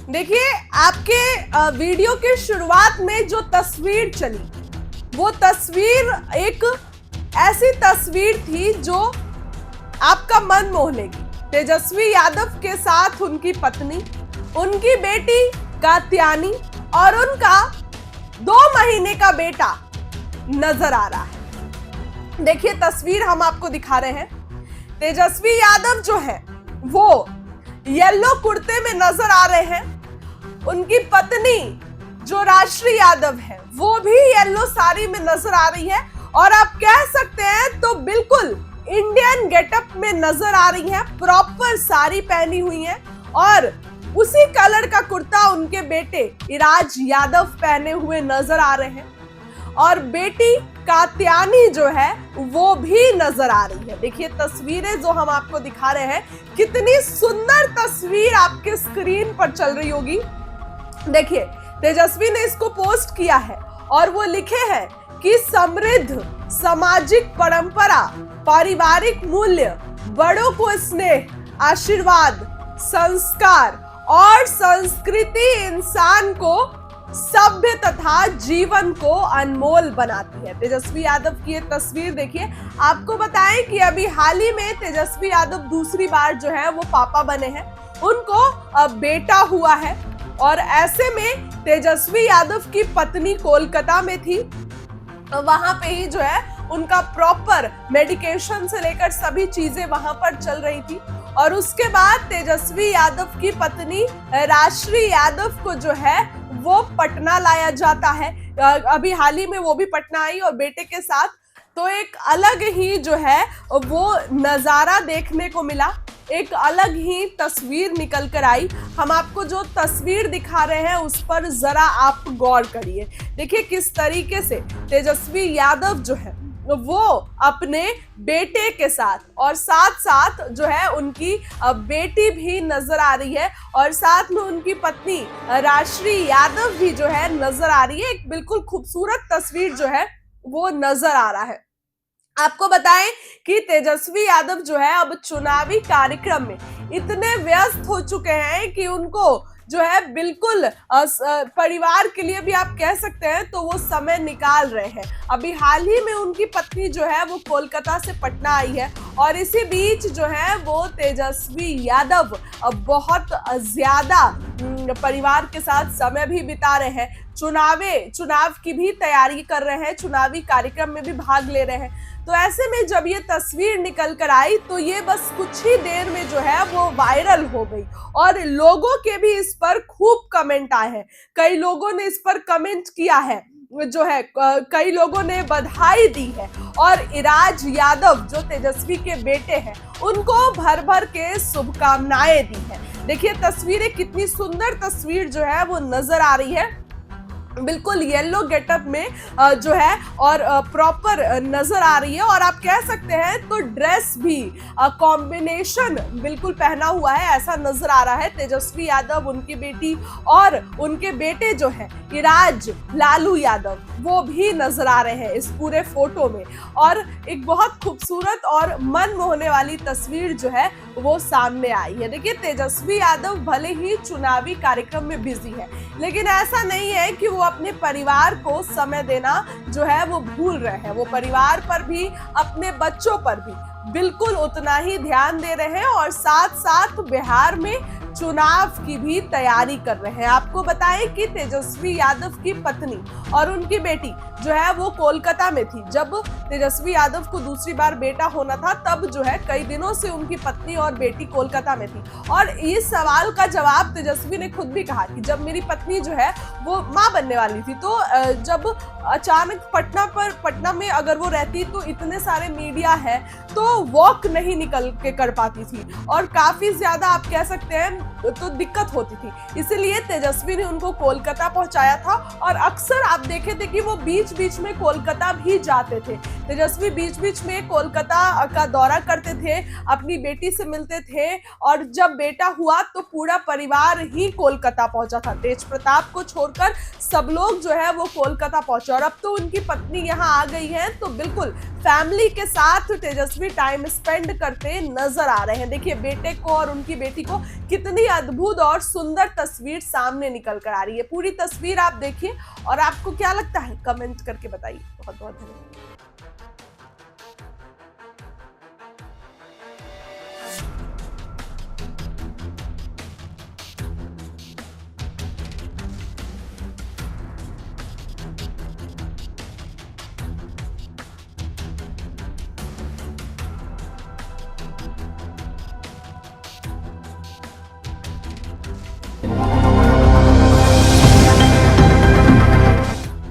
देखिए, आपके वीडियो के शुरुआत में जो तस्वीर चली, वो तस्वीर एक ऐसी तस्वीर थी जो आपका मन मोह लेगी। तेजस्वी यादव के साथ उनकी पत्नी, उनकी बेटी कात्यायनी और उनका 2 महीने का बेटा नजर आ रहा है। देखिए, तस्वीर हम आपको दिखा रहे हैं। तेजस्वी यादव जो है वो येलो कुर्ते में नजर आ रहे हैं। उनकी पत्नी जो राशि यादव है वो भी येलो साड़ी में नजर आ रही है और आप कह सकते हैं तो बिल्कुल इंडियन गेटअप में नजर आ रही है। प्रॉपर साड़ी पहनी हुई है और उसी कलर का कुर्ता उनके बेटे इराज यादव पहने हुए नजर आ रहे हैं और बेटी कात्यायनी जो है वो भी नजर आ रही है। देखिए, तस्वीरें जो हम आपको दिखा रहे हैं, कितनी सुंदर तस्वीर आपके स्क्रीन पर चल रही होगी। देखिए, तेजस्वी ने इसको पोस्ट किया है और वो लिखे हैं कि समृद्ध सामाजिक परंपरा, पारिवारिक मूल्य, बड़ों को स्नेह, आशीर्वाद, संस्कार और संस्कृति इंसान को सभ्य तथा जीवन को अनमोल बनाती है। तेजस्वी यादव की ये तस्वीर देखिए। आपको बताएं कि अभी हाल ही में तेजस्वी यादव दूसरी बार जो है वो पापा बने हैं। उनको अब बेटा हुआ है और ऐसे में तेजस्वी यादव की पत्नी कोलकाता में थी। वहां पे ही जो है उनका प्रॉपर मेडिकेशन से लेकर सभी चीजें वहां पर चल रही थी और उसके बाद तेजस्वी यादव की पत्नी राशि यादव को जो है वो पटना लाया जाता है। अभी हाल ही में वो भी पटना आई और बेटे के साथ, तो एक अलग ही जो है वो नजारा देखने को मिला। एक अलग ही तस्वीर निकल कर आई। हम आपको जो तस्वीर दिखा रहे हैं उस पर जरा आप गौर करिए। देखिए किस तरीके से तेजस्वी यादव जो है वो अपने बेटे के साथ और साथ साथ जो है उनकी बेटी भी नजर आ रही है और साथ में उनकी पत्नी राशि यादव भी जो है नजर आ रही है। एक बिल्कुल खूबसूरत तस्वीर जो है वो नजर आ रहा है। आपको बताएं कि तेजस्वी यादव जो है अब चुनावी कार्यक्रम में इतने व्यस्त हो चुके हैं कि उनको जो है बिल्कुल परिवार के लिए भी आप कह सकते हैं तो वो समय निकाल रहे हैं। अभी हाल ही में उनकी पत्नी जो है वो कोलकाता से पटना आई है और इसी बीच जो है वो तेजस्वी यादव बहुत ज्यादा परिवार के साथ समय भी बिता रहे हैं। चुनाव की भी तैयारी कर रहे हैं, चुनावी कार्यक्रम में भी भाग ले रहे हैं। तो ऐसे में जब ये तस्वीर निकल कर आई तो ये बस कुछ ही देर में जो है वो वायरल हो गई और लोगों के भी इस पर खूब कमेंट आए हैं। कई लोगों ने इस पर कमेंट किया है, जो है कई लोगों ने बधाई दी है और इराज यादव जो तेजस्वी के बेटे हैं उनको भर भर के शुभकामनाएं दी है। देखिए तस्वीरें, कितनी सुंदर तस्वीर जो है वो नजर आ रही है। बिल्कुल येलो गेटअप में जो है और प्रॉपर नजर आ रही है और आप कह सकते हैं तो ड्रेस भी कॉम्बिनेशन बिल्कुल पहना हुआ है, ऐसा नजर आ रहा है। तेजस्वी यादव, उनकी बेटी और उनके बेटे जो है इराज लालू यादव, वो भी नजर आ रहे हैं इस पूरे फोटो में और एक बहुत खूबसूरत और मन मोहने वाली तस्वीर जो है वो सामने आई है। देखिए तेजस्वी यादव भले ही चुनावी कार्यक्रम में बिजी है, लेकिन ऐसा नहीं है कि वो अपने परिवार को समय देना जो है वो भूल रहे हैं। वो परिवार पर भी, अपने बच्चों पर भी बिल्कुल उतना ही ध्यान दे रहे हैं और साथ साथ बिहार में चुनाव की भी तैयारी कर रहे हैं। आपको बताएं कि तेजस्वी यादव की पत्नी और उनकी बेटी जो है वो कोलकाता में थी। जब तेजस्वी यादव को दूसरी बार बेटा होना था तब जो है कई दिनों से उनकी पत्नी और बेटी कोलकाता में थी और इस सवाल का जवाब तेजस्वी ने खुद भी कहा कि जब मेरी पत्नी जो है वो मां बनने वाली थी तो जब अचानक पटना में अगर वो रहती तो इतने सारे मीडिया है तो वॉक नहीं निकल के कर पाती थी और काफी ज्यादा आप कह सकते हैं तो दिक्कत होती थी, इसीलिए तेजस्वी ने उनको कोलकाता पहुंचाया था। और अक्सर आप देखे थे कि वो बीच बीच में कोलकाता भी जाते थे। तेजस्वी बीच बीच में कोलकाता का दौरा करते थे, अपनी बेटी से मिलते थे, और जब बेटा हुआ तो पूरा परिवार ही कोलकाता पहुंचा था। तेज प्रताप को छोड़कर सब लोग जो है वो कोलकाता पहुंचे। और अब तो उनकी पत्नी यहाँ आ गई है, तो बिल्कुल फैमिली के साथ तेजस्वी टाइम स्पेंड करते नजर आ रहे हैं। देखिए बेटे को और उनकी बेटी को कितनी अद्भुत और सुंदर तस्वीर सामने निकल कर आ रही है। पूरी तस्वीर आप देखिए और आपको क्या लगता है कमेंट करके बताइए। बहुत बहुत धन्यवाद।